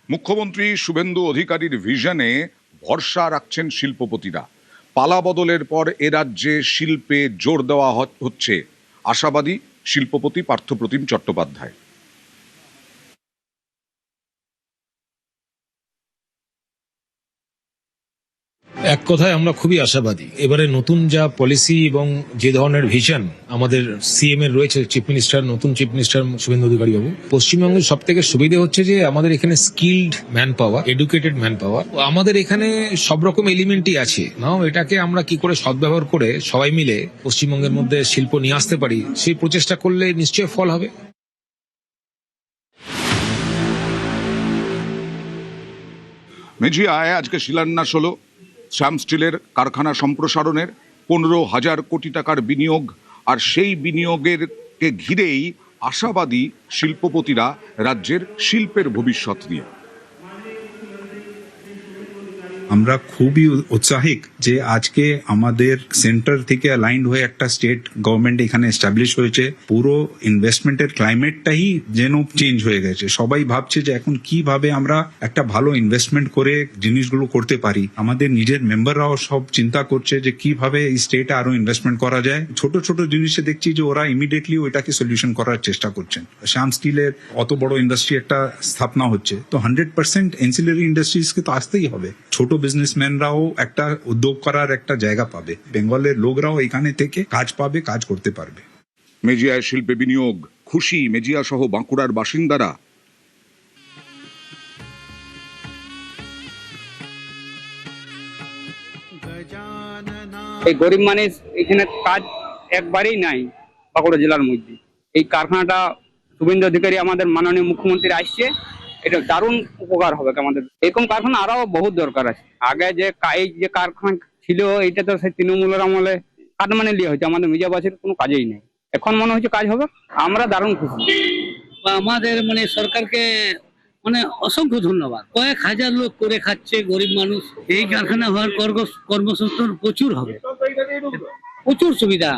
মুখ্যমন্ত্রী শুভেন্দু অধিকারীর ভিশনে ভরসা রাখছেন শিল্পপতিরা। পালা বদলের পর এ রাজ্যে শিল্পে জোর দেওয়া হচ্ছে, আশাবাদী শিল্পপতি পার্থপ্রতিম চট্টোপাধ্যায়। এক কথায় আমরা খুবই আশাবাদী। এবারে নতুন যা পলিসি এবং যে ধরনের ভিশন আমাদের সিএম এর রয়েছে, চিফ মিনিস্টার, নতুন চিফ মিনিস্টার শুভেন্দু অধিকারী বাবু, পশ্চিমবঙ্গের সব থেকে সুবিধা হচ্ছে যে আমাদের এখানে skilled man power, educated man power, আমাদের এখানে সব রকম এলিমেন্টই আছে। নাও এটাকে আমরা কি করে সদ্ব্যবহার করে সবাই মিলে পশ্চিমবঙ্গের মধ্যে শিল্প নিয়ে আসতে পারি, সেই প্রচেষ্টা করলে নিশ্চয়ই ফল হবে। মেঝিয়ায় আজকে শিলান্যাস হলো শ্যাম স্টিলের কারখানা সম্প্রসারণের 15,000 কোটি টাকার বিনিয়োগ। আর সেই বিনিয়োগেরকে ঘিরেই আশাবাদী শিল্পপতিরা রাজ্যের শিল্পের ভবিষ্যৎ নিয়ে। আমরা খুবই উৎসাহিত যে আজকে আমাদের সেন্টার থেকে অ্যালাইন্ড হয়ে একটা স্টেট গভর্নমেন্ট এখানে এস্টাবলিশ হয়েছে। পুরো ইনভেস্টমেন্টের ক্লাইমেটটাই যেন চেঞ্জ হয়ে গেছে। সবাই ভাবছে যে এখন কিভাবে আমরা একটা ভালো ইনভেস্টমেন্ট করে জিনিসগুলো করতে পারি। আমাদের নিজের মেম্বাররাও সব চিন্তা করছে যে কিভাবে এই স্টেটে আরো ইনভেস্টমেন্ট করা যায়। ছোট ছোট জিনিসে দেখছি যে ওরা ইমিডিয়েটলি ওইটাকে সলিউশন করার চেষ্টা করছেন। শ্যাম স্টিলের অত বড় ইন্ডাস্ট্রি একটা স্থাপনা হচ্ছে, তো 100% এনসিলারি ইন্ডাস্ট্রিজকে তো আসতেই হবে। ছোট বিজনেসম্যানরাও একটা উদ্যোগ করার একটা জায়গা পাবে, বেঙ্গলের লোকরাও এখানে থেকে কাজ পাবে, কাজ করতে পারবে। মেজিয়ায় শিল্পে বিনিয়োগ, খুশি মেজিয়া সহ বাঁকুড়ার বাসিন্দারা। এই গরিব মানুষ এখানে কাজ একবারেই নাই বাঁকুড়া জেলার মধ্যে। এই কারখানাটা শুভেন্দু অধিকারী আমাদের মাননীয় মুখ্যমন্ত্রী আসছে, এটা দারুণ উপকার হবে আমাদের। এরকম কারখানা আরো বহুত দরকার আছে। আগে যে এই যে কারখানা ছিল, এটা তো সেই তৃণমূলের আমলে কাটমানি লিয়ে হয়েছে, আমাদের মির্জাবাসীর কোনো কাজেই নেই। এখন মনে হচ্ছে কাজ হবে, আমরা দারুণ খুশি। আমাদের সরকারকে অসংখ্য ধন্যবাদ। কয়েক হাজার লোক করে খাচ্ছে, গরিব মানুষ। এই কারখানা হওয়ার কর্মসংস্থান প্রচুর হবে, প্রচুর সুবিধা।